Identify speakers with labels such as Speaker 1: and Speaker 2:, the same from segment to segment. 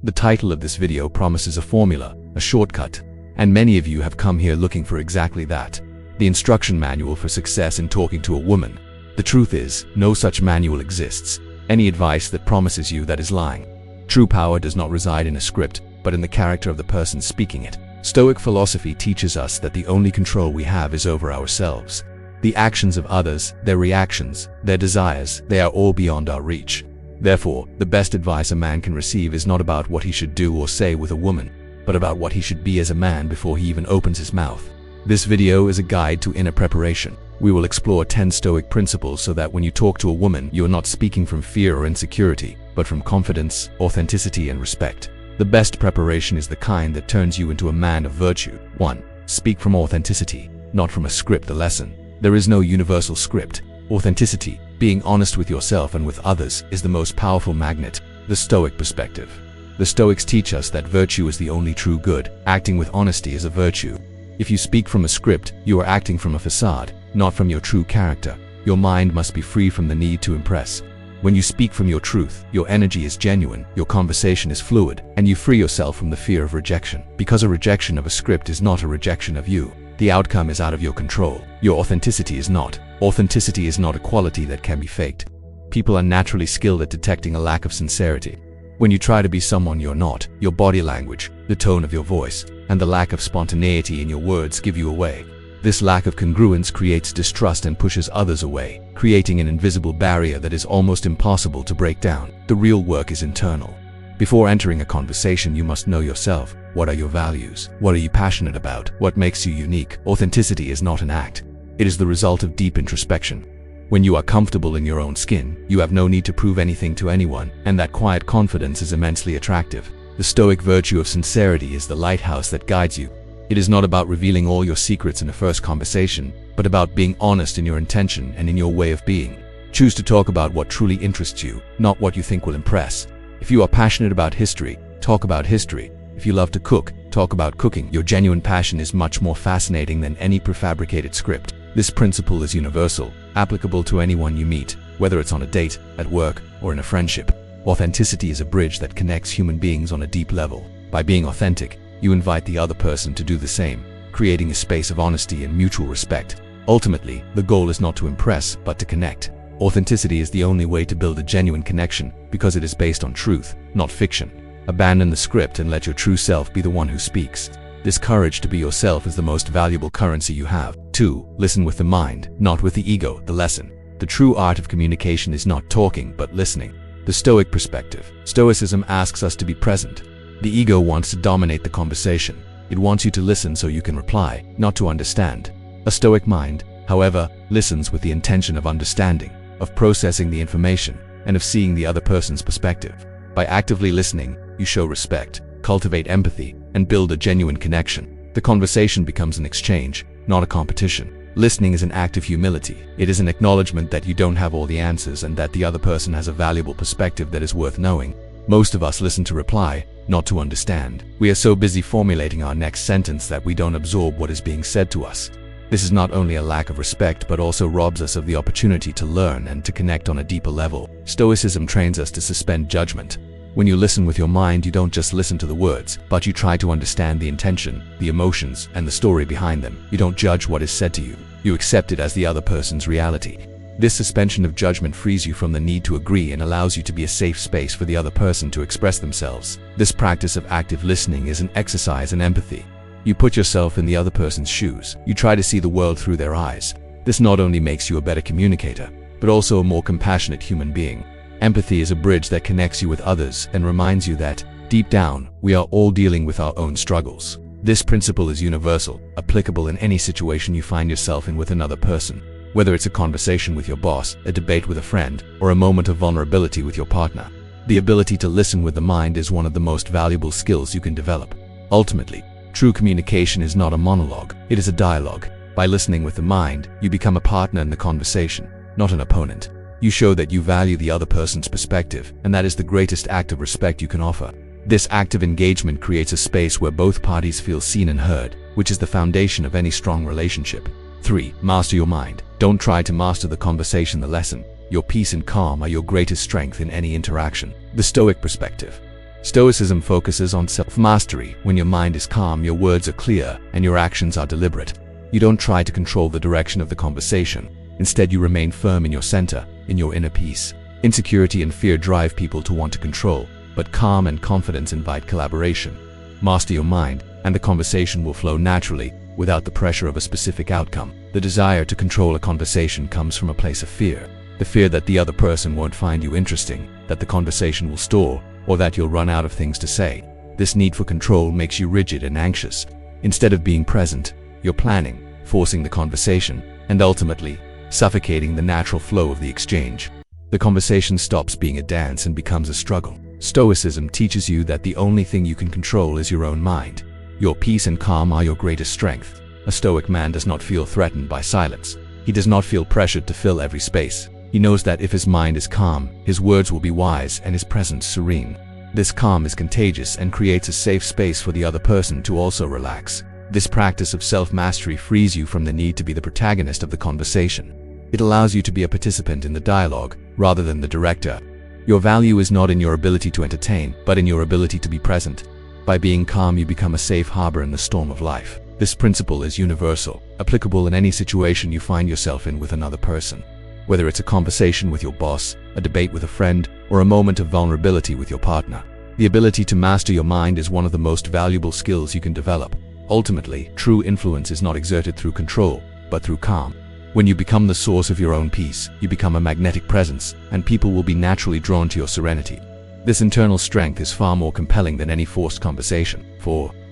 Speaker 1: The title of this video promises a formula, a shortcut, and many of you have come here looking for exactly that. The instruction manual for success in talking to a woman. The truth is, no such manual exists. Any advice that promises you that is lying. True power does not reside in a script, but in the character of the person speaking it. Stoic philosophy teaches us that the only control we have is over ourselves. The actions of others, their reactions, their desires, they are all beyond our reach. Therefore, the best advice a man can receive is not about what he should do or say with a woman, but about what he should be as a man before he even opens his mouth. This video is a guide to inner preparation. We will explore 10 Stoic principles so that when you talk to a woman, you are not speaking from fear or insecurity, but from confidence, authenticity, and respect. The best preparation is the kind that turns you into a man of virtue. 1. Speak from authenticity, not from a script. The lesson. There is no universal script. Authenticity, being honest with yourself and with others, is the most powerful magnet. The Stoic perspective. The Stoics teach us that virtue is the only true good. Acting with honesty is a virtue. If you speak from a script, you are acting from a facade, not from your true character. Your mind must be free from the need to impress. When you speak from your truth, your energy is genuine, your conversation is fluid, and you free yourself from the fear of rejection. Because a rejection of a script is not a rejection of you. The outcome is out of your control. Your authenticity is not. Authenticity is not a quality that can be faked. People are naturally skilled at detecting a lack of sincerity. When you try to be someone you're not, your body language, the tone of your voice, and the lack of spontaneity in your words give you away. This lack of congruence creates distrust and pushes others away, creating an invisible barrier that is almost impossible to break down. The real work is internal. Before entering a conversation, you must know yourself. What are your values? What are you passionate about? What makes you unique? Authenticity is not an act. It is the result of deep introspection. When you are comfortable in your own skin, you have no need to prove anything to anyone, and that quiet confidence is immensely attractive. The Stoic virtue of sincerity is the lighthouse that guides you. It is not about revealing all your secrets in a first conversation, but about being honest in your intention and in your way of being. Choose to talk about what truly interests you, not what you think will impress. If you are passionate about history, talk about history. If you love to cook, talk about cooking. Your genuine passion is much more fascinating than any prefabricated script. This principle is universal, applicable to anyone you meet, whether it's on a date, at work, or in a friendship. Authenticity is a bridge that connects human beings on a deep level. By being authentic, you invite the other person to do the same, creating a space of honesty and mutual respect. Ultimately, the goal is not to impress, but to connect. Authenticity is the only way to build a genuine connection because it is based on truth, not fiction. Abandon the script and let your true self be the one who speaks. This courage to be yourself is the most valuable currency you have. 2. Listen with the mind, not with the ego. The lesson. The true art of communication is not talking, but listening. The Stoic perspective. Stoicism asks us to be present. The ego wants to dominate the conversation. It wants you to listen so you can reply, not to understand. A Stoic mind, however, listens with the intention of understanding, of processing the information, and of seeing the other person's perspective. By actively listening, you show respect, cultivate empathy, and build a genuine connection. The conversation becomes an exchange, not a competition. Listening is an act of humility. It is an acknowledgement that you don't have all the answers and that the other person has a valuable perspective that is worth knowing. Most of us listen to reply, not to understand. We are so busy formulating our next sentence that we don't absorb what is being said to us. This is not only a lack of respect but also robs us of the opportunity to learn and to connect on a deeper level. Stoicism trains us to suspend judgment. When you listen with your mind, you don't just listen to the words, but you try to understand the intention, the emotions, and the story behind them. You don't judge what is said to you. You accept it as the other person's reality. This suspension of judgment frees you from the need to agree and allows you to be a safe space for the other person to express themselves. This practice of active listening is an exercise in empathy. You put yourself in the other person's shoes. You try to see the world through their eyes. This not only makes you a better communicator, but also a more compassionate human being. Empathy is a bridge that connects you with others and reminds you that, deep down, we are all dealing with our own struggles. This principle is universal, applicable in any situation you find yourself in with another person. Whether it's a conversation with your boss, a debate with a friend, or a moment of vulnerability with your partner. The ability to listen with the mind is one of the most valuable skills you can develop. Ultimately, true communication is not a monologue, it is a dialogue. By listening with the mind, you become a partner in the conversation, not an opponent. You show that you value the other person's perspective, and that is the greatest act of respect you can offer. This active engagement creates a space where both parties feel seen and heard, which is the foundation of any strong relationship. 3. Master your mind. Don't try to master the conversation. The lesson. Your peace and calm are your greatest strength in any interaction. The Stoic perspective. Stoicism focuses on self-mastery. When your mind is calm, your words are clear, and your actions are deliberate. You don't try to control the direction of the conversation. Instead, you remain firm in your center, in your inner peace. Insecurity and fear drive people to want to control, but calm and confidence invite collaboration. Master your mind, and the conversation will flow naturally, without the pressure of a specific outcome. The desire to control a conversation comes from a place of fear. The fear that the other person won't find you interesting, that the conversation will stall, or that you'll run out of things to say. This need for control makes you rigid and anxious. Instead of being present, you're planning, forcing the conversation, and ultimately, suffocating the natural flow of the exchange. The conversation stops being a dance and becomes a struggle. Stoicism teaches you that the only thing you can control is your own mind. Your peace and calm are your greatest strength. A Stoic man does not feel threatened by silence. He does not feel pressured to fill every space. He knows that if his mind is calm, his words will be wise and his presence serene. This calm is contagious and creates a safe space for the other person to also relax. This practice of self-mastery frees you from the need to be the protagonist of the conversation. It allows you to be a participant in the dialogue, rather than the director. Your value is not in your ability to entertain, but in your ability to be present. By being calm, you become a safe harbor in the storm of life. This principle is universal, applicable in any situation you find yourself in with another person. Whether it's a conversation with your boss, a debate with a friend, or a moment of vulnerability with your partner. The ability to master your mind is one of the most valuable skills you can develop. Ultimately, true influence is not exerted through control, but through calm. When you become the source of your own peace, you become a magnetic presence, and people will be naturally drawn to your serenity. This internal strength is far more compelling than any forced conversation.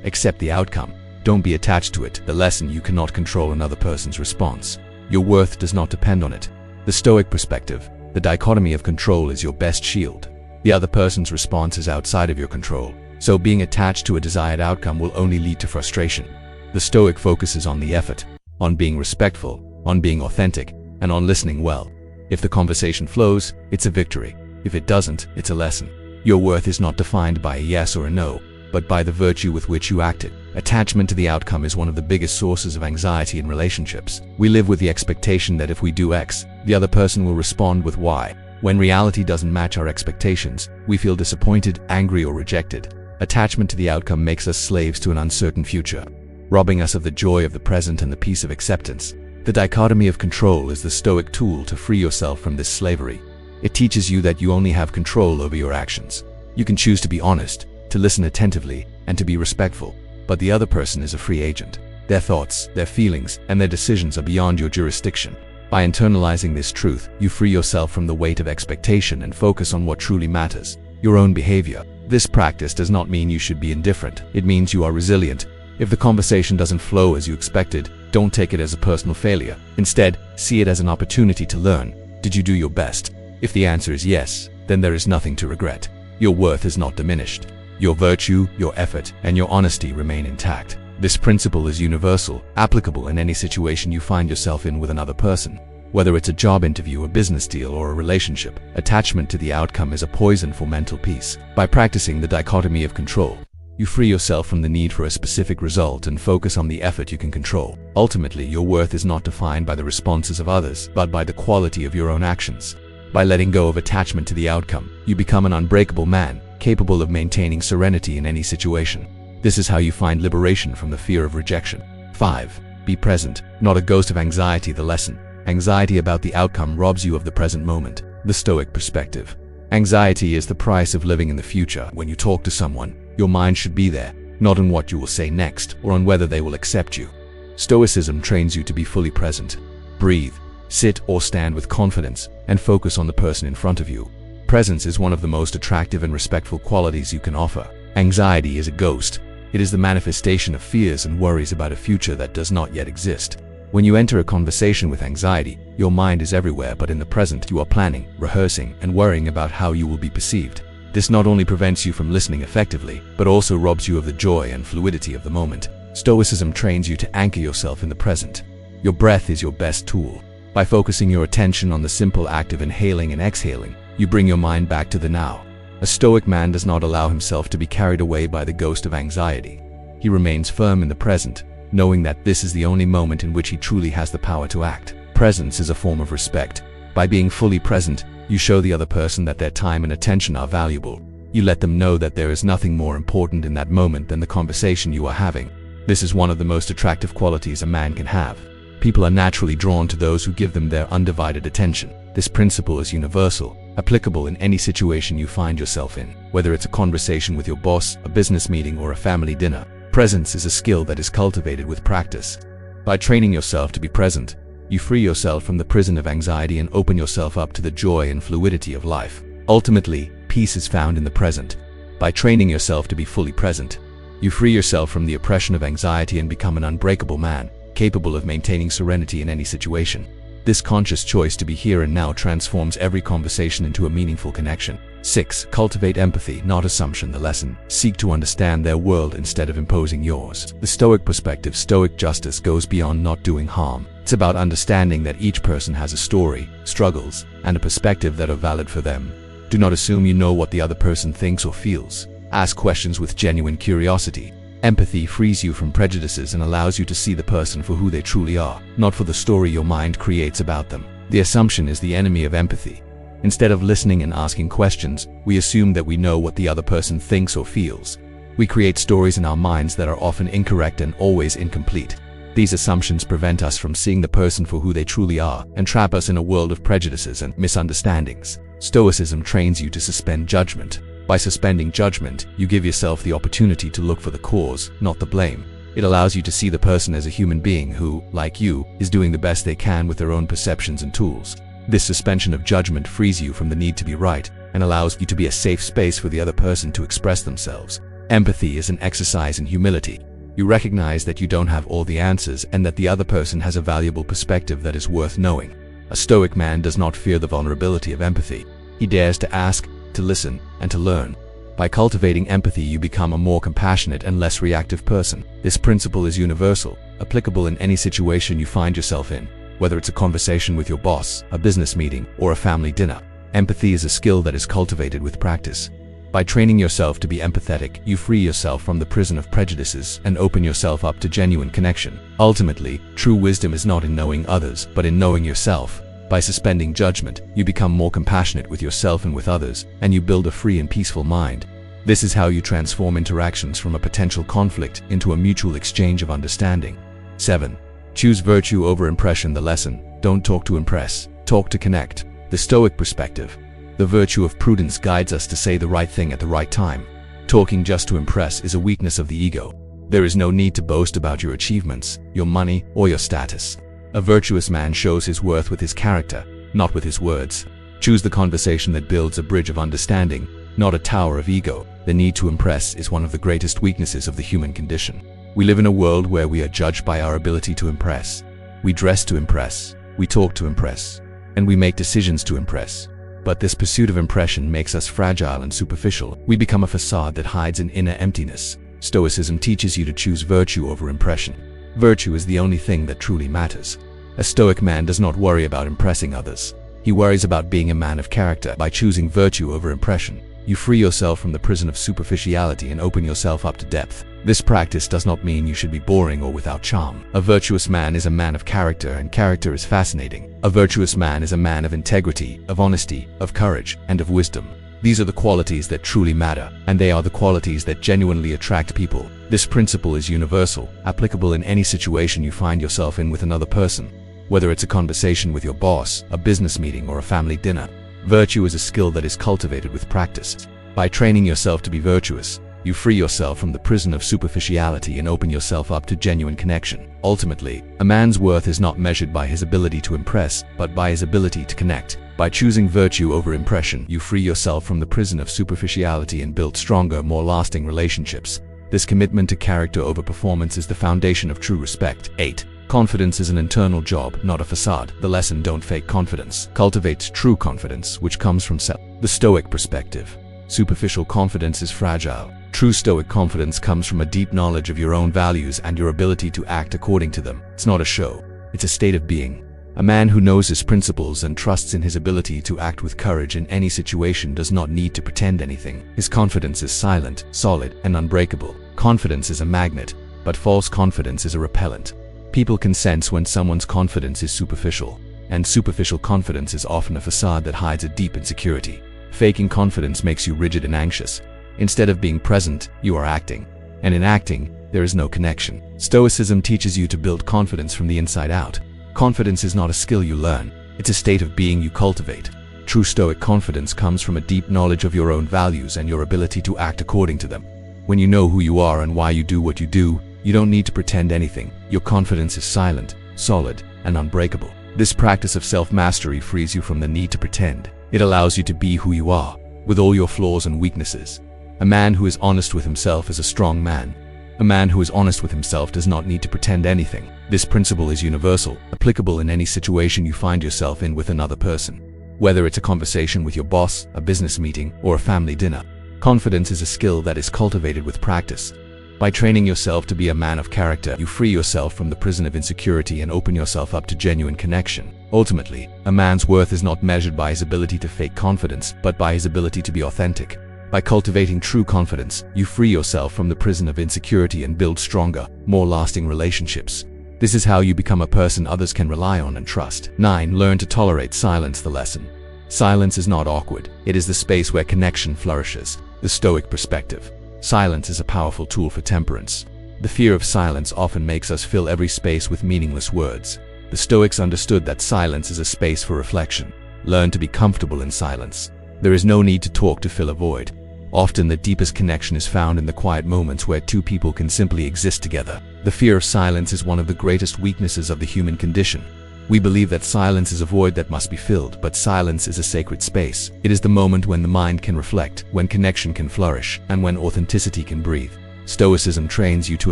Speaker 1: Accept the outcome. Don't be attached to it. The lesson: you cannot control another person's response. Your worth does not depend on it. The Stoic perspective: the dichotomy of control is your best shield. The other person's response is outside of your control, so being attached to a desired outcome will only lead to frustration. The Stoic focuses on the effort, on being respectful, on being authentic, and on listening well. If the conversation flows, it's a victory. If it doesn't, it's a lesson. Your worth is not defined by a yes or a no, but by the virtue with which you acted. Attachment to the outcome is one of the biggest sources of anxiety in relationships. We live with the expectation that if we do X, the other person will respond with Y. When reality doesn't match our expectations, we feel disappointed, angry, or rejected. Attachment to the outcome makes us slaves to an uncertain future, robbing us of the joy of the present and the peace of acceptance. The dichotomy of control is the Stoic tool to free yourself from this slavery. It teaches you that you only have control over your actions. You can choose to be honest, to listen attentively, and to be respectful, but the other person is a free agent. Their thoughts, their feelings, and their decisions are beyond your jurisdiction. By internalizing this truth, you free yourself from the weight of expectation and focus on what truly matters: your own behavior. This practice does not mean you should be indifferent. It means you are resilient. If the conversation doesn't flow as you expected, don't take it as a personal failure. Instead, see it as an opportunity to learn. Did you do your best? If the answer is yes, then there is nothing to regret. Your worth is not diminished. Your virtue, your effort, and your honesty remain intact. This principle is universal, applicable in any situation you find yourself in with another person. Whether it's a job interview, a business deal, or a relationship, attachment to the outcome is a poison for mental peace. By practicing the dichotomy of control, you free yourself from the need for a specific result and focus on the effort you can control. Ultimately, your worth is not defined by the responses of others, but by the quality of your own actions. By letting go of attachment to the outcome, you become an unbreakable man, capable of maintaining serenity in any situation. This is how you find liberation from the fear of rejection. 5. Be present, not a ghost of anxiety. The lesson: anxiety about the outcome robs you of the present moment. The Stoic perspective: anxiety is the price of living in the future. When you talk to someone, your mind should be there, not on what you will say next or on whether they will accept you. Stoicism trains you to be fully present. Breathe, sit or stand with confidence, and focus on the person in front of you. Presence is one of the most attractive and respectful qualities you can offer. Anxiety is a ghost. It is the manifestation of fears and worries about a future that does not yet exist. When you enter a conversation with anxiety, your mind is everywhere, but in the present you are planning, rehearsing, and worrying about how you will be perceived. This not only prevents you from listening effectively, but also robs you of the joy and fluidity of the moment. Stoicism trains you to anchor yourself in the present. Your breath is your best tool. By focusing your attention on the simple act of inhaling and exhaling, you bring your mind back to the now. A Stoic man does not allow himself to be carried away by the ghost of anxiety. He remains firm in the present, knowing that this is the only moment in which he truly has the power to act. Presence is a form of respect. By being fully present, you show the other person that their time and attention are valuable. You let them know that there is nothing more important in that moment than the conversation you are having. This is one of the most attractive qualities a man can have. People are naturally drawn to those who give them their undivided attention. This principle is universal, applicable in any situation you find yourself in, whether it's a conversation with your boss, a business meeting, or a family dinner. Presence is a skill that is cultivated with practice. By training yourself to be present, you free yourself from the prison of anxiety and open yourself up to the joy and fluidity of life. Ultimately, peace is found in the present. By training yourself to be fully present, you free yourself from the oppression of anxiety and become an unbreakable man, capable of maintaining serenity in any situation. This conscious choice to be here and now transforms every conversation into a meaningful connection. 6. Cultivate empathy, not assumption. The lesson: seek to understand their world instead of imposing yours. The Stoic perspective, Stoic justice, goes beyond not doing harm. It's about understanding that each person has a story, struggles, and a perspective that are valid for them. Do not assume you know what the other person thinks or feels. Ask questions with genuine curiosity. Empathy frees you from prejudices and allows you to see the person for who they truly are, not for the story your mind creates about them. The assumption is the enemy of empathy. Instead of listening and asking questions, we assume that we know what the other person thinks or feels. We create stories in our minds that are often incorrect and always incomplete. These assumptions prevent us from seeing the person for who they truly are and trap us in a world of prejudices and misunderstandings. Stoicism trains you to suspend judgment. By suspending judgment, you give yourself the opportunity to look for the cause, not the blame. It allows you to see the person as a human being who, like you, is doing the best they can with their own perceptions and tools. This suspension of judgment frees you from the need to be right and allows you to be a safe space for the other person to express themselves. Empathy is an exercise in humility. You recognize that you don't have all the answers and that the other person has a valuable perspective that is worth knowing. A Stoic man does not fear the vulnerability of empathy. He dares to ask, to listen, and to learn. By cultivating empathy, you become a more compassionate and less reactive person. This principle is universal, applicable in any situation you find yourself in, whether it's a conversation with your boss, a business meeting, or a family dinner. Empathy is a skill that is cultivated with practice. By training yourself to be empathetic, you free yourself from the prison of prejudices and open yourself up to genuine connection. Ultimately, true wisdom is not in knowing others, but in knowing yourself. By suspending judgment, you become more compassionate with yourself and with others, and you build a free and peaceful mind. This is how you transform interactions from a potential conflict into a mutual exchange of understanding. 7. Choose virtue over impression. The lesson: don't talk to impress, talk to connect. The Stoic perspective. The virtue of prudence guides us to say the right thing at the right time. Talking just to impress is a weakness of the ego. There is no need to boast about your achievements, your money, or your status. A virtuous man shows his worth with his character, not with his words. Choose the conversation that builds a bridge of understanding, not a tower of ego. The need to impress is one of the greatest weaknesses of the human condition. We live in a world where we are judged by our ability to impress. We dress to impress, we talk to impress, and we make decisions to impress. But this pursuit of impression makes us fragile and superficial. We become a facade that hides an inner emptiness. Stoicism teaches you to choose virtue over impression. Virtue is the only thing that truly matters. A Stoic man does not worry about impressing others. He worries about being a man of character. By choosing virtue over impression, you free yourself from the prison of superficiality and open yourself up to depth. This practice does not mean you should be boring or without charm. A virtuous man is a man of character, and character is fascinating. A virtuous man is a man of integrity, of honesty, of courage, and of wisdom. These are the qualities that truly matter, and they are the qualities that genuinely attract people. This principle is universal, applicable in any situation you find yourself in with another person, whether it's a conversation with your boss, a business meeting, or a family dinner. Virtue is a skill that is cultivated with practice. By training yourself to be virtuous, you free yourself from the prison of superficiality and open yourself up to genuine connection. Ultimately, a man's worth is not measured by his ability to impress, but by his ability to connect. By choosing virtue over impression, you free yourself from the prison of superficiality and build stronger, more lasting relationships. This commitment to character over performance is the foundation of true respect. 8. Confidence is an internal job, not a facade. The lesson: don't fake confidence. Cultivate true confidence, which comes from self. The Stoic perspective. Superficial confidence is fragile. True Stoic confidence comes from a deep knowledge of your own values and your ability to act according to them. It's not a show. It's a state of being. A man who knows his principles and trusts in his ability to act with courage in any situation does not need to pretend anything. His confidence is silent, solid, and unbreakable. Confidence is a magnet, but false confidence is a repellent. People can sense when someone's confidence is superficial, and superficial confidence is often a facade that hides a deep insecurity. Faking confidence makes you rigid and anxious. Instead of being present, you are acting. And in acting, there is no connection. Stoicism teaches you to build confidence from the inside out. Confidence is not a skill you learn. It's a state of being you cultivate. True Stoic confidence comes from a deep knowledge of your own values and your ability to act according to them. When you know who you are and why you do what you do, you don't need to pretend anything. Your confidence is silent, solid, and unbreakable. This practice of self-mastery frees you from the need to pretend. It allows you to be who you are, with all your flaws and weaknesses. A man who is honest with himself is a strong man. A man who is honest with himself does not need to pretend anything. This principle is universal, applicable in any situation you find yourself in with another person. Whether it's a conversation with your boss, a business meeting, or a family dinner, confidence is a skill that is cultivated with practice. By training yourself to be a man of character, you free yourself from the prison of insecurity and open yourself up to genuine connection. Ultimately, a man's worth is not measured by his ability to fake confidence, but by his ability to be authentic. By cultivating true confidence, you free yourself from the prison of insecurity and build stronger, more lasting relationships. This is how you become a person others can rely on and trust. 9. Learn to tolerate silence. The lesson. Silence is not awkward. It is the space where connection flourishes. The Stoic perspective. Silence is a powerful tool for temperance. The fear of silence often makes us fill every space with meaningless words. The Stoics understood that silence is a space for reflection. Learn to be comfortable in silence. There is no need to talk to fill a void. Often the deepest connection is found in the quiet moments where two people can simply exist together. The fear of silence is one of the greatest weaknesses of the human condition. We believe that silence is a void that must be filled, but silence is a sacred space. It is the moment when the mind can reflect, when connection can flourish, and when authenticity can breathe. Stoicism trains you to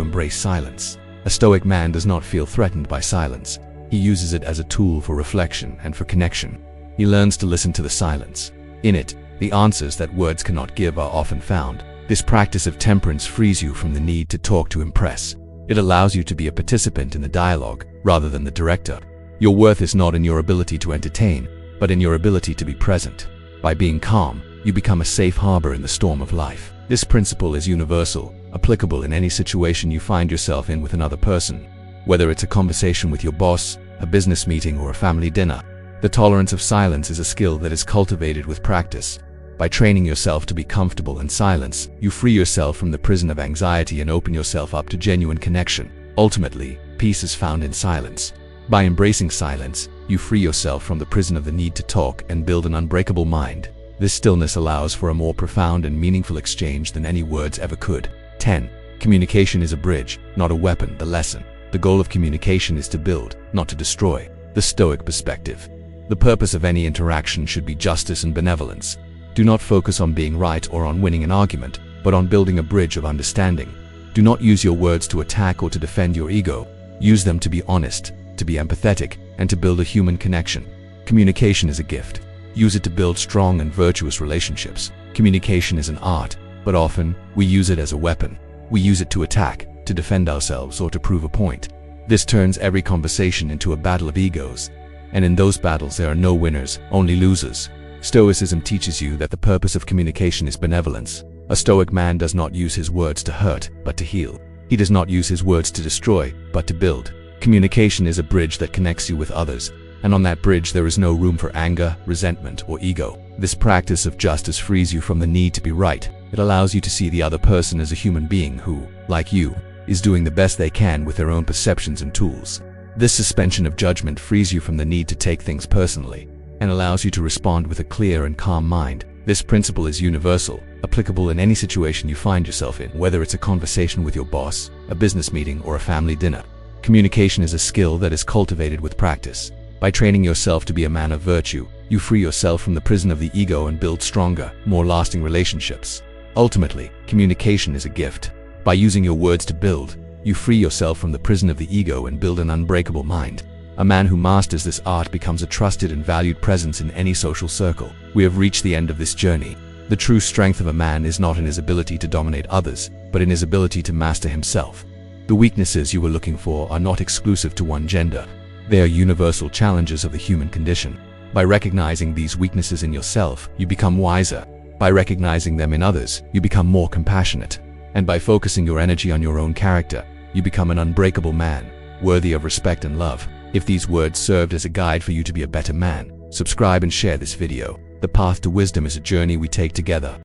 Speaker 1: embrace silence. A Stoic man does not feel threatened by silence. He uses it as a tool for reflection and for connection. He learns to listen to the silence. In it, the answers that words cannot give are often found. This practice of temperance frees you from the need to talk to impress. It allows you to be a participant in the dialogue, rather than the director. Your worth is not in your ability to entertain, but in your ability to be present. By being calm, you become a safe harbor in the storm of life. This principle is universal, applicable in any situation you find yourself in with another person. Whether it's a conversation with your boss, a business meeting, or a family dinner, the tolerance of silence is a skill that is cultivated with practice. By training yourself to be comfortable in silence, you free yourself from the prison of anxiety and open yourself up to genuine connection. Ultimately, peace is found in silence. By embracing silence, you free yourself from the prison of the need to talk and build an unbreakable mind. This stillness allows for a more profound and meaningful exchange than any words ever could. 10. Communication is a bridge, not a weapon. The lesson. The goal of communication is to build, not to destroy. The Stoic perspective. The purpose of any interaction should be justice and benevolence. Do not focus on being right or on winning an argument, but on building a bridge of understanding. Do not use your words to attack or to defend your ego. Use them to be honest, to be empathetic, and to build a human connection. Communication is a gift. Use it to build strong and virtuous relationships. Communication is an art, but often we use it as a weapon. We use it to attack, to defend ourselves, or to prove a point. This turns every conversation into a battle of egos. And in those battles there are no winners, only losers. Stoicism teaches you that the purpose of communication is benevolence. A Stoic man does not use his words to hurt, but to heal. He does not use his words to destroy, but to build. Communication is a bridge that connects you with others, and on that bridge there is no room for anger, resentment, or ego. This practice of justice frees you from the need to be right. It allows you to see the other person as a human being who, like you, is doing the best they can with their own perceptions and tools. This suspension of judgment frees you from the need to take things personally, and allows you to respond with a clear and calm mind. This principle is universal, applicable in any situation you find yourself in, whether it's a conversation with your boss, a business meeting, or a family dinner. Communication is a skill that is cultivated with practice. By training yourself to be a man of virtue, you free yourself from the prison of the ego and build stronger, more lasting relationships. Ultimately, communication is a gift. By using your words to build, you free yourself from the prison of the ego and build an unbreakable mind. A man who masters this art becomes a trusted and valued presence in any social circle. We have reached the end of this journey. The true strength of a man is not in his ability to dominate others, but in his ability to master himself. The weaknesses you were looking for are not exclusive to one gender. They are universal challenges of the human condition. By recognizing these weaknesses in yourself, you become wiser. By recognizing them in others, you become more compassionate. And by focusing your energy on your own character, you become an unbreakable man, worthy of respect and love. If these words served as a guide for you to be a better man, subscribe and share this video. The path to wisdom is a journey we take together.